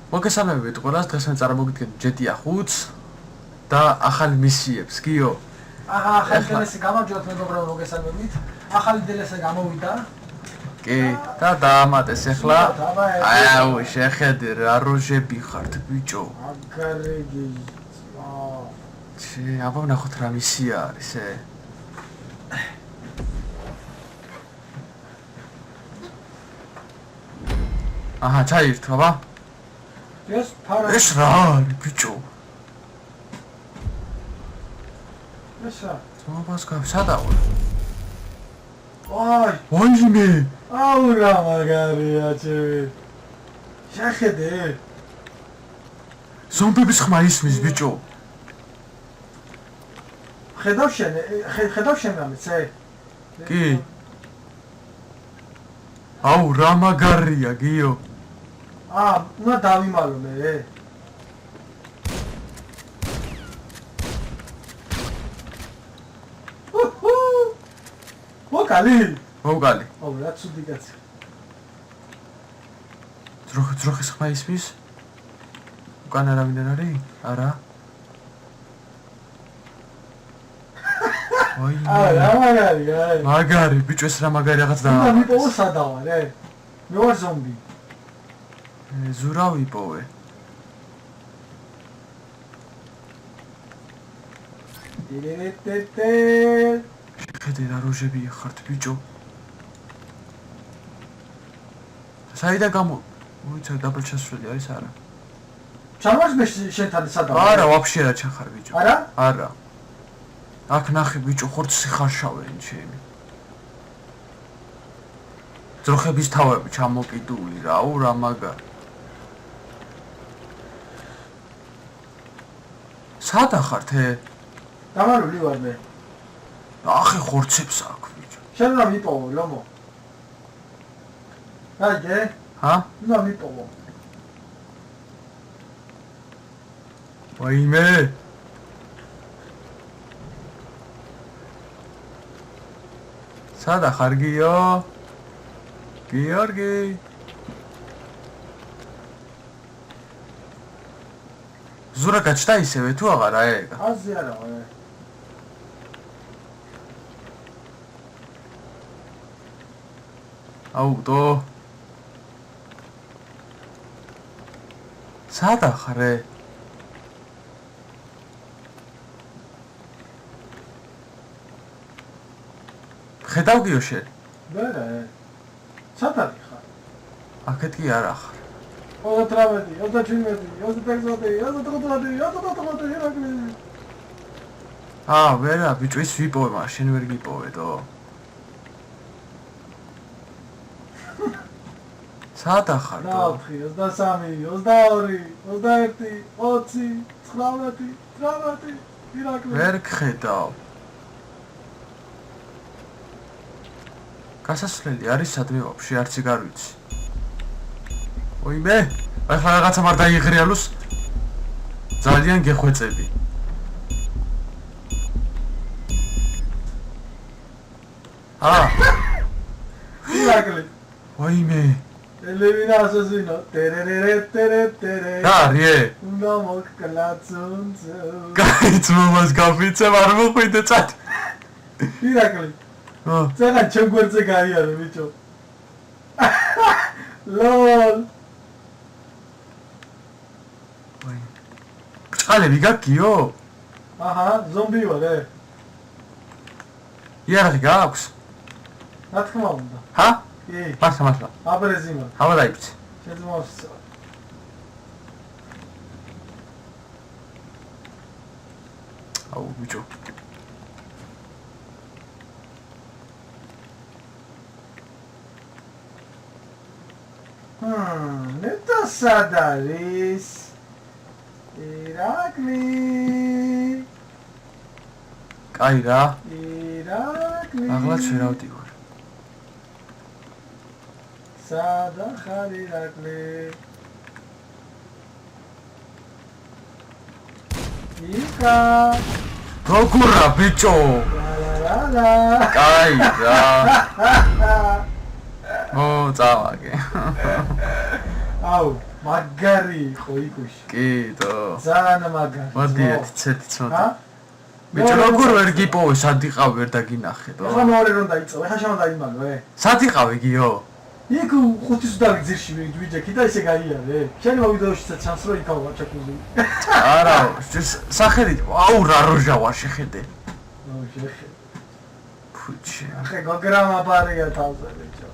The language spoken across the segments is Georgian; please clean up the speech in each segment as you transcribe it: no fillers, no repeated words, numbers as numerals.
მოგესალმებით ყველას, დღეს მე წარმოგიდგენთ GTA 5-ს და ახალ მისიებს, გიო. ახალი DLC გამარჯვებთ მეგობრებო, მოგესალმებით. ახალი DLC გამოვიდა. კი, და დაამატეს ახლა. აუ, შეხედე რა როჟები ხართ, ბიჭო. აგარეგი. აბა ნახოთ რა მისია არის, აჰა, ჩაირთვა, აბა. ეს რა არის, ბიჭო? ესა. ძმობას გავსადავ. ვაი, ვაიმე. აუ რა მაგარია ჩემი. შეხედე. ზომბების ხმა ისმის, ბიჭო. ხედავ შენ რამეცე? კი. აუ რა მაგარია, გიო. უნდა დავიმალო მე. მოკალი. მოვგალი. რა ცუდი კაცი. ძროხის ხმა ისმის? უკან არავინ არ არის? არა. რა მაგარია. მაგარი, ბიჭო, ეს რა მაგარი რაღაც და. უნდა მიპოვო სადავა, რე. მე ვარ ზომბი. ზურა ვიპოვე. შეხედე რა როჟები ხართ, ბიჭო. საიდან გამო? მოიცა დაბალ ჩასვლელი არის არა? ჩამოშ მე შენთან სადავა. არა, ვაფშე რა ჩახარ, ბიჭო. არა? არა. აქ ნახე, ბიჭო, ხორცი ხარშავენ ჩემი. ძროხების თავები ჩამოკიდული რა, აუ რა მაგარი. სადა ხართ? გამარული ვარ მე. ახე ხორცებს აქ, ბიჭო. შენ რა მიპოვო, ლომო? აიგე? ჰა? უნდა მიპოვო. ვაიმე. სადა ხარ, გიო? გიორგი. ზურა გაჩნდა ისევე თუ აღარა ეგა? აზი არა ვარ. აუტო. სადა ხარ? ხედავ გიო შენ? ვერა. სათარი ხარ? აქეთ კი არა ხარ. 38, 37, 38, 39, ირაკლი. ვერა, ბიჭო, ის ვიპოვე, მაგრამ შენ ვერ გიპოვედო. სადა ხარ? 4, 23, 22, 21, 20, 19, 18, ირაკლი. ვერ გხედავ. გასასვლელი არის სადმე ვაფშე არც არ ვიცი. ოიმე, ახლა რაღაცა მარ დაიღრიალოს. ძალიან გეხვეწები. ირაკლი. ოიმე. ელევინა ასაზინო. ტერერერე. და არი? უნდა მოკკლაცუნცო. გაიც მომას გაფიცებ არ მოხვიდე წად. ირაკლი. ზეღა ჩემ გვერდზე გაიარო ბიჭო. ლოლ. ბჭყალები გაგიო? აჰა, ზომბი ვარ. იარაღი გაქვს? რა თქმა უნდა. ჰა? კი. მართლა. აბრეზიმა. აბა დაიბჭი. შეძმოსწო. აუ ბიჭო. ნეტა სადარის. ირაკლი. კაი რა. ირაკლი. აღლაც ვერ ავდივარ. სადა ხარ ირაკლი? იკა. როგორა ბიჭო? ლა. კაი რა. ო, წავაგე. აუ მაგარი იყო იქუში. კიდო. ძალიან მაგარი. მოდი ერთ ცოტა. ბიჭო როგორ ვერ გიპოვე სად იყავ ვერ დაგინახე დო. ახლა მეორე რომ დაიწყო, ახლა შემო დაიმალო. სად იყავე გიო? იქ ხუთი სუდარი ძირში ვიჯექი და ისე გაიარე. შენ მოვიდოშიც ჩანს რომ იქავა ჩაკუზი. არა, სახელით აუ რა როჟა ვარ შეხედე. აუ შეხედე. ფუჩი. ახე გოგრამა პარია თავზე ბიჭო.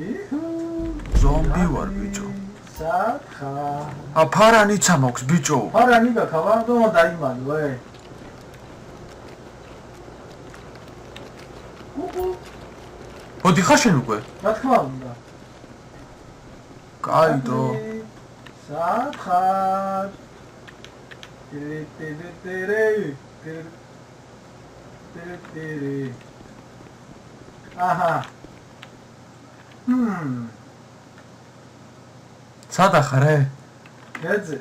იჰუ. ზომბი ვარ ბიჭო. სათხა. ა ფარანიცა მაქვს ბიჭო. ფარანი გაქავა და დაიმალო. მოდი ხარ შენ უკვე? რა თქმა უნდა. კაიდო. სათხარ. აჰა. სადა ხარ? ეძე.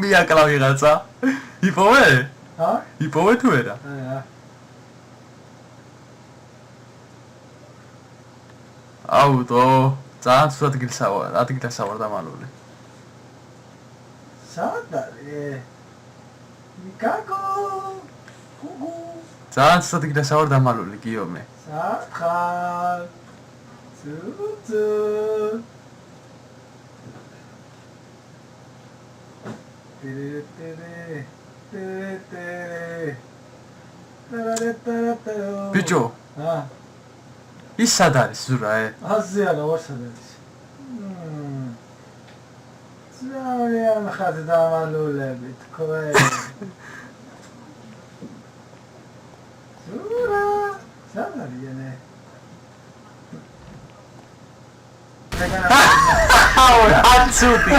მიაკლა ვიღაცა. იპოვე? ჰა? იპოვე თუ არა? აა. აუტო, ძალიან ცუდ ადგილსა ვარ დამალული. სად არის? მიკაკო. გუგუ. ძალიან ცუდ ადგილსა ვარ დამალული, გიო მე. სათხარ. ცუცუ. ბიჭო, ის სად არის ზურა? აზი არა ვარ სად არის? ძალიან ხარ დამალულები თქვენ. ზურა, სად არიანე? აუ, აცუტი.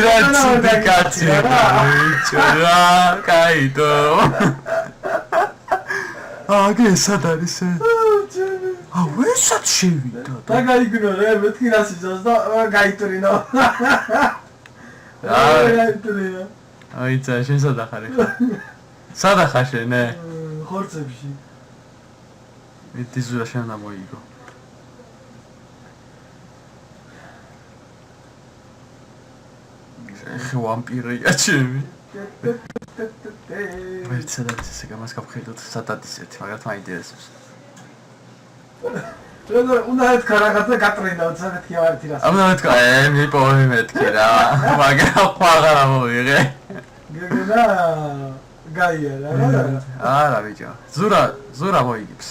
რაცუტი კაცი, ბიჭო, რა, კაიდო. აგე სად არის? აუ, ესაც შევიდა. და გაიგნორე, მეთქი რას იზოს და გაიტვრინო. გაიტვრინო. აიცა, შენ სად ახარ ხარ? სად ახარ შენ? ხორცებში. მითი ზურა შენ უნდა მოიგო. ეხა ვამპირია ჩემი. ვერც სადაც ესე გამას გავხედოთ სადაც ერთი, მაგრამ მაინტერესებს. უნდა ეთქა რაღაცა გატრინდა, უცებ ეთქი ერთი რას. უნდა ეთქა, მიპოვე მეთქი რა. მაგრამ ხვალ მოვიღე. გეგნა გაიარა რა. არა ბიჭო. ზურა მოიგებს.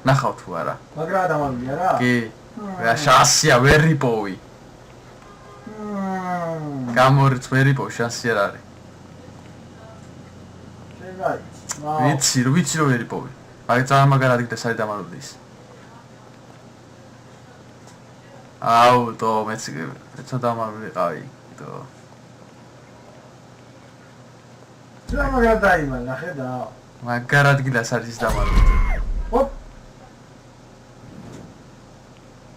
ნახავ თუ არა. მაგრამ ადამიანია რა. კი. რა შანსია ვერ იპოვი. გამორიც ვერ იპოვ შანსი არ არის. შეგაი. ვიცი რომ ვერ იპოვი. აი ძალიან მაგარ ადგილას არის დამალული ის. აუტო მეც დამალული ყავი. თო. რა მაგარ დაიმალა ხედა. მაგარ ადგილას არის ის დამალული. ოპ.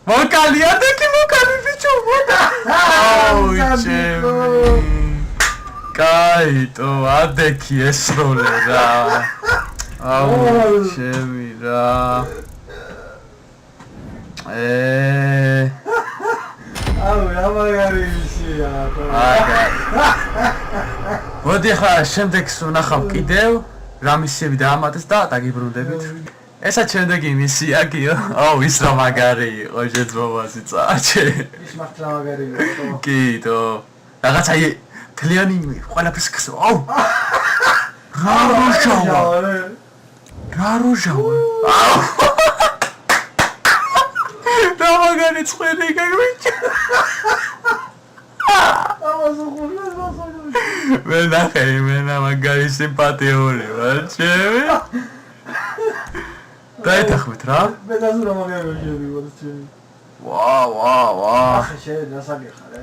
მოკალია დაკი მოკალი ბიჭო მოკა. აუ ჩემი. კაიტო ადექი ესროლე რა. აუ ჩემი რა. აუ რა მაგარი ისია. აგარი. მოდი ხა შემდეგს ვნახავ კიდევ რა მისიები დაამატეს და დაგიბრუნდებით. ესაც შემდეგი მისია გიო. აუ ის რა მაგარი იყო შეძმობასი წაჭე. ის მართლა მაგარი იყო. კიდო. რაღაცა თლიანი ყველაფერს ხსო. აუ. რა როჟავა. რა როჟავა. აუ. რა მაგარი წვენი გაგვიჭა. მე ნახე იმენა მაგარი სიმპათიური ვარ ჩემი. დაეთახმეთ რა. მე დაზურა მაგარი ვიჟები ვარ ჩემი. ვა. ახლა შენ დასაგეხარ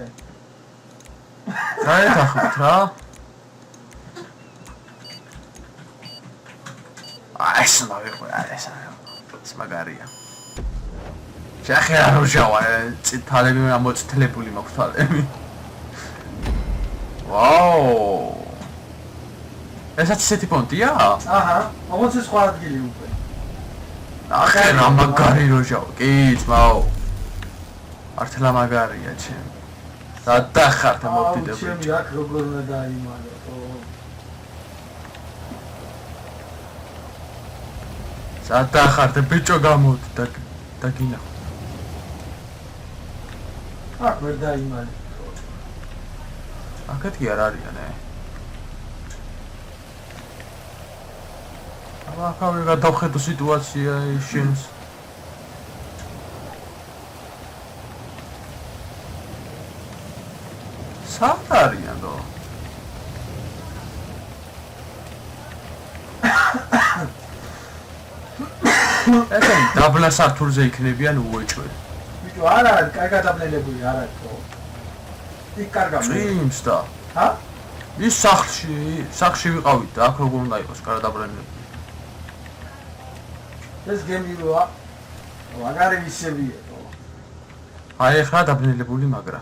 დაეთახმეთ რა. ეს მაგარი ეს მაგარია. შეხე აროჟავა თალები ამოწითლებული მაქვს თალები. ვაუ. ესაც ისეთი პონტია? აჰა, όμως ეს სხვა ადგილი უკვე. ახე რა მაგარი როჟაო. კი, ძმაო. ართლა მაგარია ჩემ. სადახარ და მოვდიდები. ჩემი აქ როგორ უნდა დაიმალო. სადახარ და ბიჭო გამოდი და გინა. აქ ვერ დაიმალე. აქეთი არ არიანე. ახავე გადავხედო სიტუაცია შენს. სად არიან დო? ესენი დაბლა სართულზე იქნებიან უეჭველი. ბიჭო, არა, კარგად დაბნელებული არ არის ხო? იქ კარგად. წინს და. ჰა? ის სახლში ვიყავით და აქ როგორ უნდა იყოს კარგად დაბნელებული. ეს გემიოა. მაგარი ვისებია ხო? აი ახლა დაბნელებული მაგრა.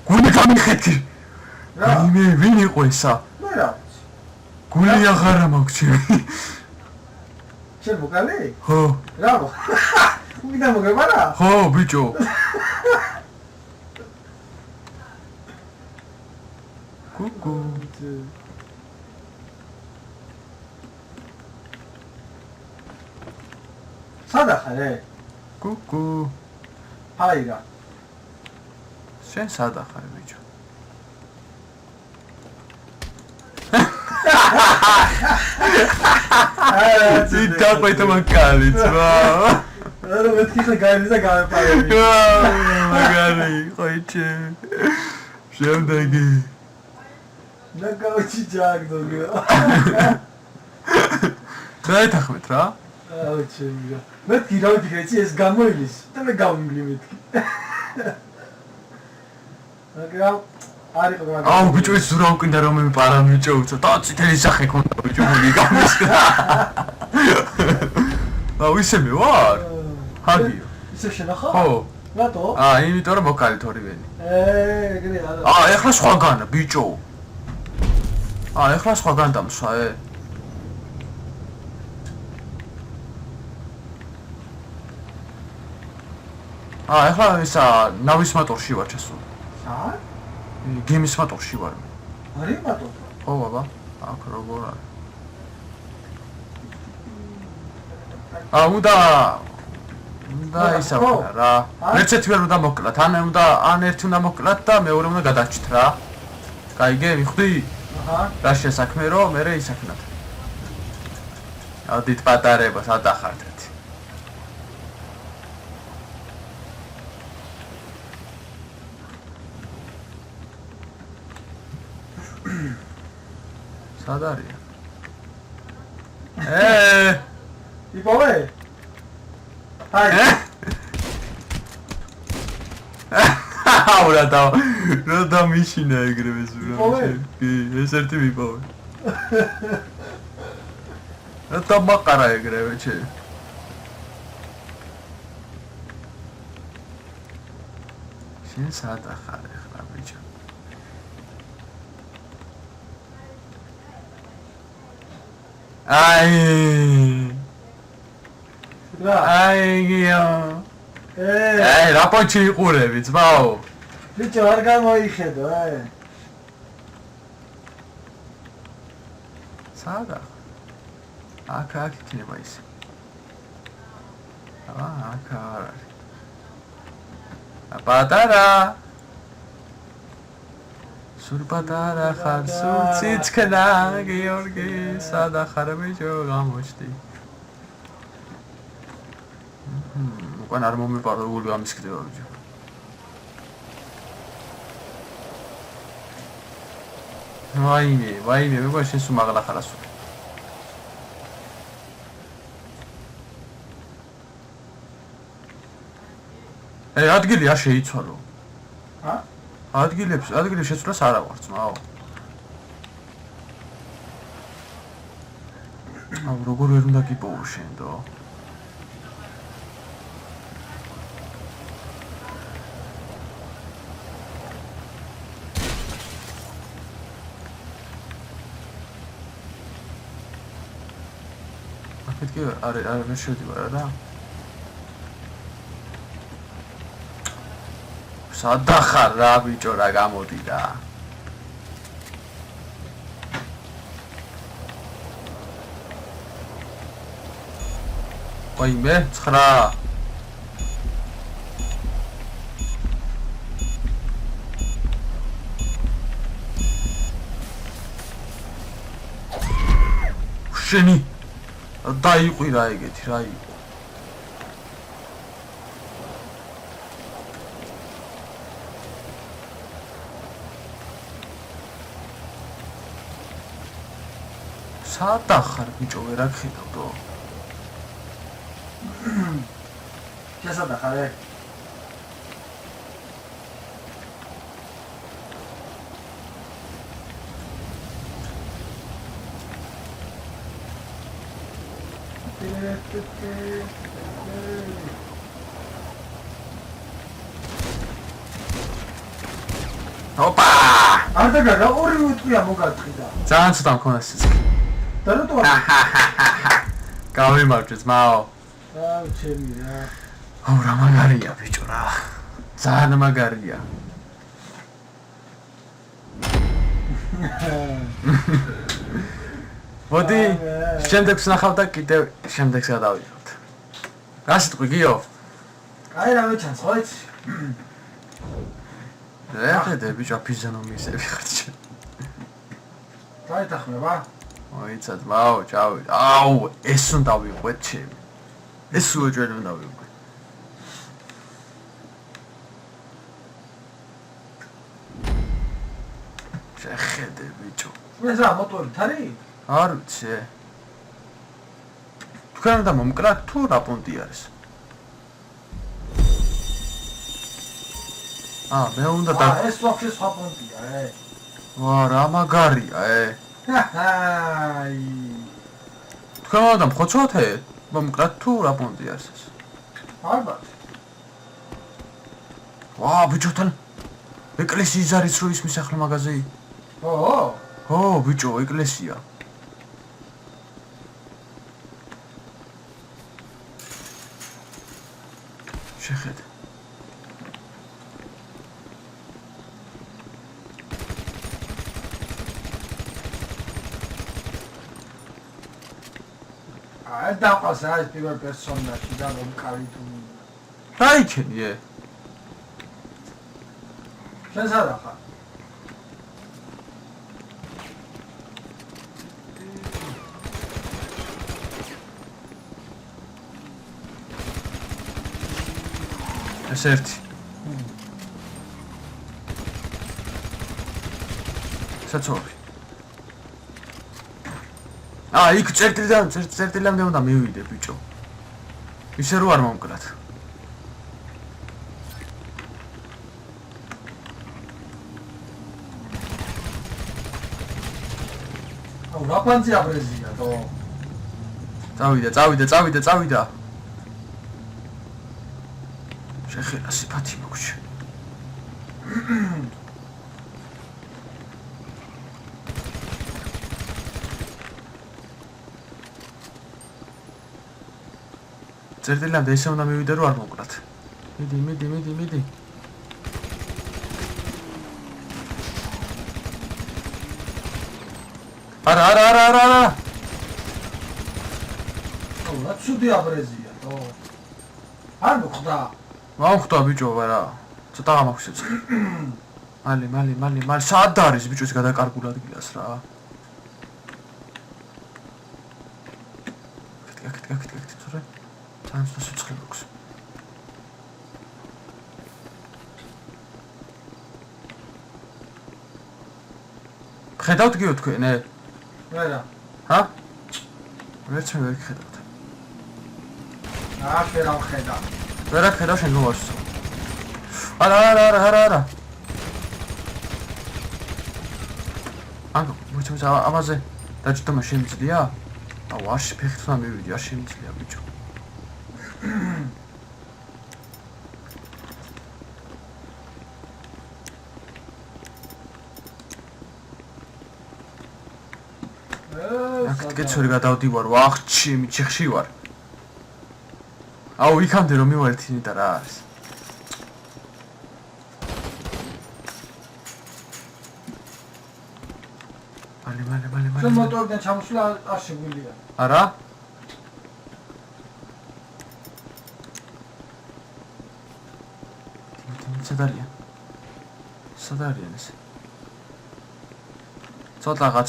გული გამიხეთი. მე ვინ იყო ესა? მე რა? გული აღარა მაქვს ჩემი. შენ მოგალე? ხო. რა? ვიდა მოგებარა? ხო, ბიჭო. კუკუ. სადახარე? კუკუ. აირა. შენ სადახარ ბიჭო? იტაყვეთ მაგარი ძმა. არა მეთქი ხა გაირი და გამეპარები. მაგარი ხოიჩე. შემდეგი. ნაკაუჩი ჯაგდოგი. დაეთახმეთ რა? აუ ჩემი. მეთქი რა ვიფიქრე ეს გამოილის და მე გავიმგლი მეთქი. მაგრამ არიყო მაგრამ აუ ბიჭო ეს ზურა უკინდა რომ მე პარამიჭო უცა და წითელი სახე ქონდა ბიჭო მული გამისკდა. აუ ისე მე ვარ? ჰაგიო. ისე შენახა? ხო. რატო? იმიტომ რომ მოკალით ორივენი. ეგრე არა. ეხლა სხვაგანა ბიჭო. ეხლა სხვაგან დამსვა ეხლა ისა ნავის მოტორში ვარ ჩასული. სად? გემის მოტორში ვარ. არის მატო? ხო ბაბა, აქ როგორ არის? უნდა ისა რა. მეცეთ ვერ უნდა მოკლათ, ან ერთი უნდა მოკლათ და მეორე უნდა გადაჭით რა. გაიგე, მიხვდი? აჰა. რა შესაქმე რომ მე ისაქნათ. ავდით პატარებას ადახართ. სად არიან? იპოვე? აი. აურა და მიშინა ეგრევე ზურა. კი, ეს ერთი მიპოვე. და მაყარა ეგრევე ჩე. შენ სად ახარ ახლა ბიჭო? აი გიო. რა პონჩი იყურები ძმაო? ბიჭო არ გამოიხედო, სადა? აქ იქნება ის. აქ არ არის. პატარა. სულ პატარა ხარ, სულ ციცქნა, გიორგი, სადა ხარ ბიჭო, გამოჩდი. უკან არ მომეპარო გული გამისკდება ბიჭო. ვაიმე, მეგონა შენ სულ მაღლა ხარ ასული. ადგილი არ შეიცვალო. ადგილებს შეცვლას არ ავარ ძმაო. როგორ ვერ უნდა გიპოვო შენ დო? აქეთ კი არ ვერ შევდივარ რა. სადა ხარ რა ბიჭო რა გამოდი რა. ვაიმე 9 შენი დაიყვირა ეგეთი რა იყო სადა ხარ ბიჭო ვერ აქედავდო შესადა ხარ ოპა არ დაგაგა ორი უთქია მოგაწყიდა ძალიან ცოტა მქონდა სიცხე და რატო გავიმარჯვე ძმაო აუ ჩემი რა აუ რა მაგარია ბიჭო რა ძალიან მაგარია მოდი შემდეგს ნახავ და კიდევ შემდეგს გადავიდეთ რა სიტყვი გიო აი რა მეჩანს ხო იცი ეხეთე ბიჭო ფიზიონომიისები ხარ ჩემ დაეთახმება მოიცა ძმაო ჩავიდე აუ ეს უნდა ვიყვეთ ჩემი ეს უეჭველი უნდა ვიყვეთ შეხედე ბიჭო ეს რა მოტორით არის არ ვიცი თქვენ უნდა მომკრათ თუ რა პონტი არის მე უნდა და ეს ვაფშე სხვა პონტია ვა რა მაგარია აი თქვენ უნდა მხოცოთ მომკრათ თუ რა პონტი არის ეს ალბათ ვა ბიჭოთან ეკლესიის არის რო ის მისახლე მაღაზია ო ბიჭო ეკლესია შეხედე აი დაყავს ეს პირველ პერსონაჟი და რომ კარი თუ რა იქენი შენ სადა ხარ ეს ერთი საწოლი იქ წერტილამდე უნდა მივიდე ბიჭო ისე რო არ მომკრათ აუ რა პანცია ბრეზია თო წავიდა შეხედა სიფათი მოგჩი წერტილამდე ისე უნდა მივიდე რომ არ მომკრათ მიდი არა აუ რა ცუდი აბრეზია თო არ მოხდა მომხდა ბიჭო ვარა ცოტა გამახსენე მალე სად არის ბიჭო ეს გადაკარგულ ადგილას რა გაკეთე თორე ძალიან სიცხე გვაქვს ხედავთ გიო თქვენ ვერა ვერც ვერ ხედავთ ვერა ხედა ვერა ხედავ შენ მოასწო არა მოიცა ამაზე დაჭდომა შემიძლია აუ არ შეფეხით უნდა მივიდი არ შემიძლია ბიჭო აქ კეცური გადავდივარ, ვახჩი, მიჩიხში ვარ. აუ, იქამდე რომ მივერთინე და რა არის? მალე. შენ მოტორიდან ჩამოსვლა არ შეგვიძლია. არა? სად არიან ეს? ცოტაღა.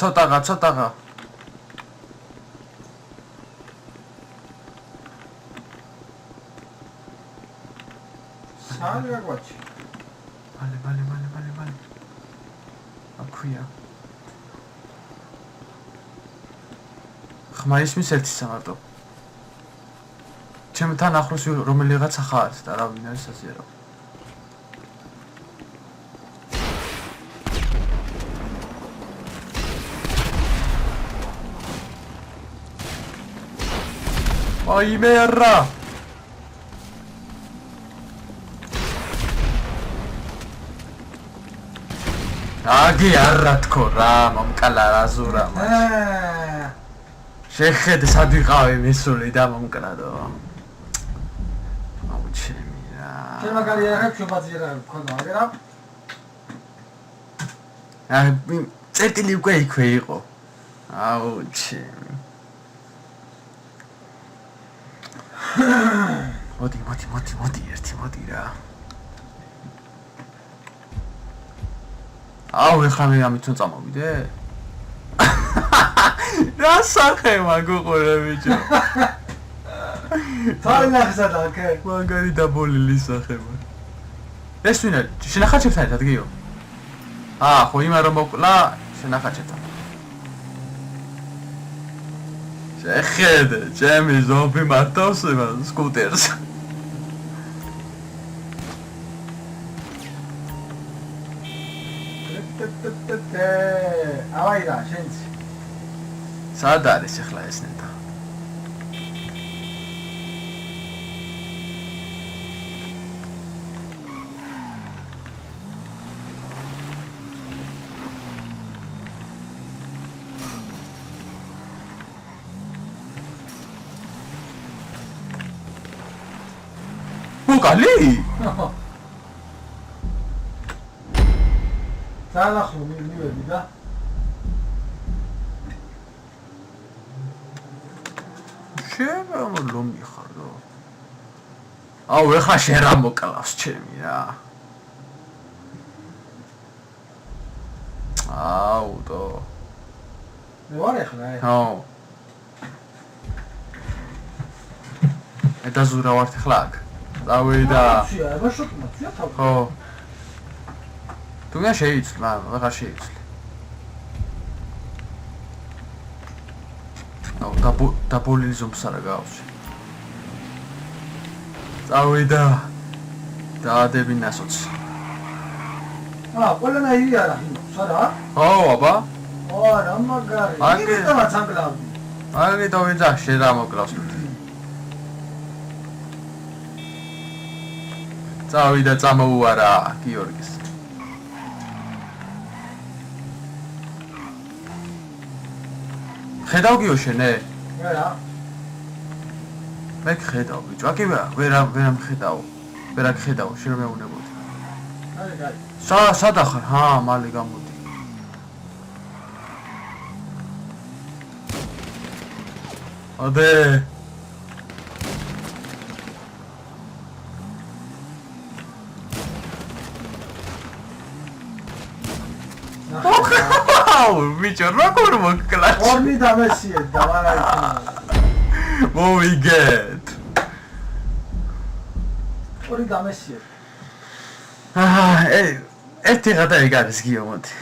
სანია გვაჩი. მალე. აქვია. ხმა ისმის ერთი სამარტო. ჩემთან ახლოს რომელიღაცა ხართ და რა ვინ არის ასეარო. Ai merda! Agi arratko ra, momkala razura. შეხედე სად ვიყავი მისული და მომკრადო. აუ ჩემი რა. შენ მაგარი არ აქვს შობაძიერა მქონდა, მაგრამ წერტილი უკვე იქვე იყო. აუ ჩემი. მოდი ერთი მოდი რა. აუ ეხლა მე ამითო წამოვიდე? რა სახე მაგუყურე ბიჭო. თალახსა დაკე. მაგარი დაბოლილი სახე მაგ. ეს ვინ არის? შენახაჩებთან ერთად გიო? ხო იმან რომ მოკლა შენახაჩებთან. შეხედე, ჩემი ზომბი მართავს სკუტერს. ავაირა, შენც. სად არის ახლა ეს ნეტა? მოკალი? ძალახო მივედი და შენ ლომი ხარო. აუ ეხლა შენ რა მოკლავს ჩემი რა. აუ დო. მე ვარ ეხლა. ხო. ედაზურა ვარ ეხლა აქ. დავიდა. ხო. თუ რა შეიცვლა, რა შეიცვლა. დაბოლილი ზომბსარა გავს. წავიდა. დაადები ნასოც. ყველანაირი არა, სარა? ხო, აბა. არა, მაგარი. იქნება ცანგლავი. აი დავიძა შენ რა მოკლავს. წავიდა წამოუარა გიორგის. ხედავ გიო შენე? რა? მე ხედავ ბიჭო. აკი ვერ მხედავ. ვერ აკხედავ, შენ რომ მეუნებოდი. აი. სად ახარ? მალე გამოდი. ოდე. ბიჭო როგორ მოკლაც? ორნი დამესიე და ვარ აიქნა. მოვიგეთ. ორი დამესიე. ერთი ღადა ეგ არის გიო მოდი.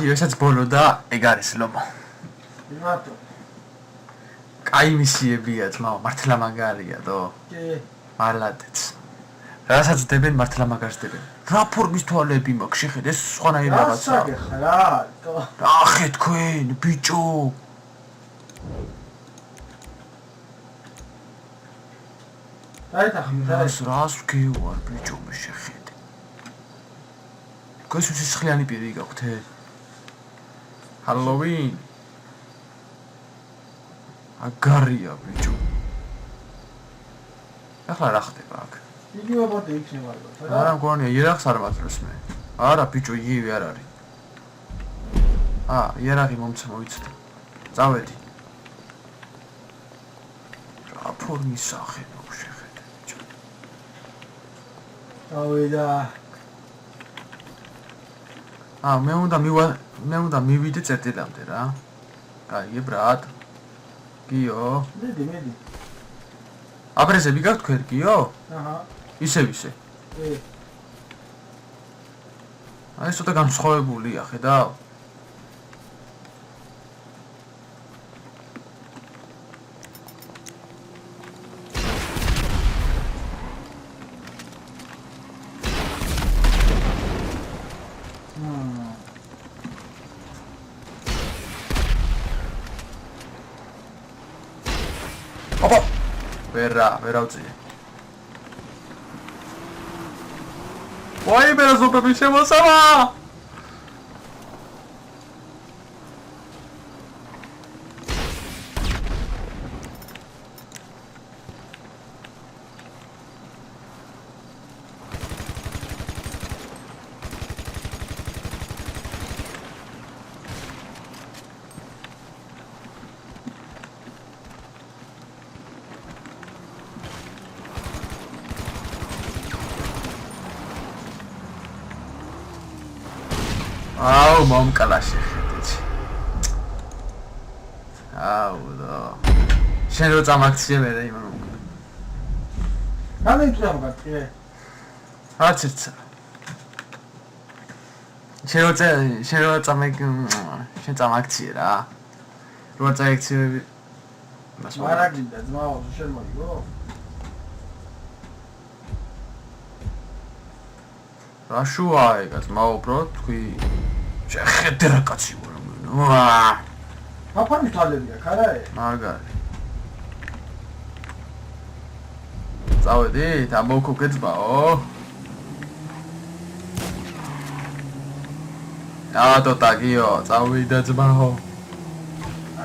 გიო ესაც ბოლო და ეგ არის ლომო. იმათო. კაი მისიებია ძმაო, მართლა მაგარია დო. კი. მალადეც. რასაც დებენ მართლა მაგარს დებენ. რა ფორმის თვალები მაქვს შეხედე ეს სხვანაირი რაღაცა. რა გეხარა? ახე თქვენ ბიჭო. რას გეوار ბიჭო მე შეხედე. გასულ სისხლიანი პირი გაქვთ? ჰალოვინ. მაგარია ბიჭო. ახლა რა ხდება აქ? იგივე ბოტი იქნება ალბათ, რა? არა მგონია იარაღს არ მაძლევს მე. არა ბიჭო, იგივე არ არის. იარაღი მომცა მოიცდა. წავედი. რა ფორმის სახე მოგშეხედე ბიჭო. წავიდა. მე უნდა მივიდე წერტილამდე რა. კაი, ბრატ. გიო. მედი. აბრეზები გაქვთ თქვენ, გიო? აჰა. ისე. აი ცოტა განსხვავებულია, ხედავ? ოპა! ვერ ავწიე. ვაი, მე ზოპები შემოსავა! აუ მომკლა შეხედეთ. შენ რო წამაქციე მე რა იმან მომკლა. გამენტრა მოგატყიე. არც ერთსა. შენ წამაქციე რა. რო წაიქციები. მარაგინდა ძმაო, შენ მოიგო? რა შუაა ეგაც, მაო უბრალოდ თქვი შეხედე რა კაცი ვარ. აფარმის თვალებია, ხარაე? მაგარი. წავედით, ამოვქოქე ძმაო. დატოტა გიო, წავიდა ძმაო.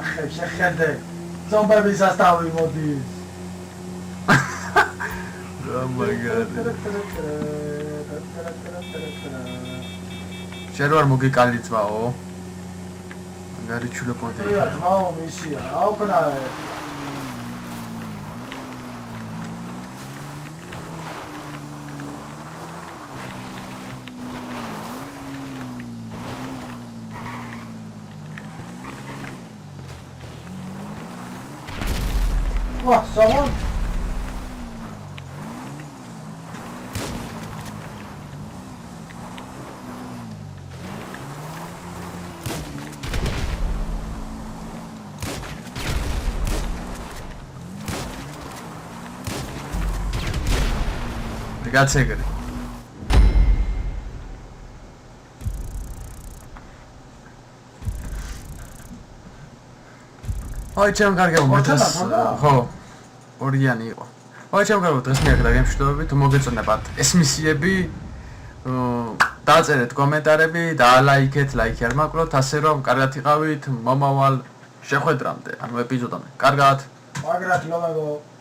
ახე, შეხედე. ზომბების ასტავი მოდის. რა მაგარი. შენ ვარ მოგეკალი ძმაო. მაგარი ჩულო პონტი. ძმაო მისია, აუკნაე. ვა, საღონ. გაცეგრე. აი ჩემ კარგებო მეც ხო ორიანი იყო. აი ჩემ კარგებო დღეს მიახედა გემშვიდობები თუ მოგეწონებათ ეს მისიები დაწერეთ კომენტარები და ლაიქეთ, ლაიქი არ მაკლოთ, ასე რომ კარგად იყავით მომავალ შეხვედრამდე, ანუ ეპიზოდამდე. კარგად. მაგრად ლომებო.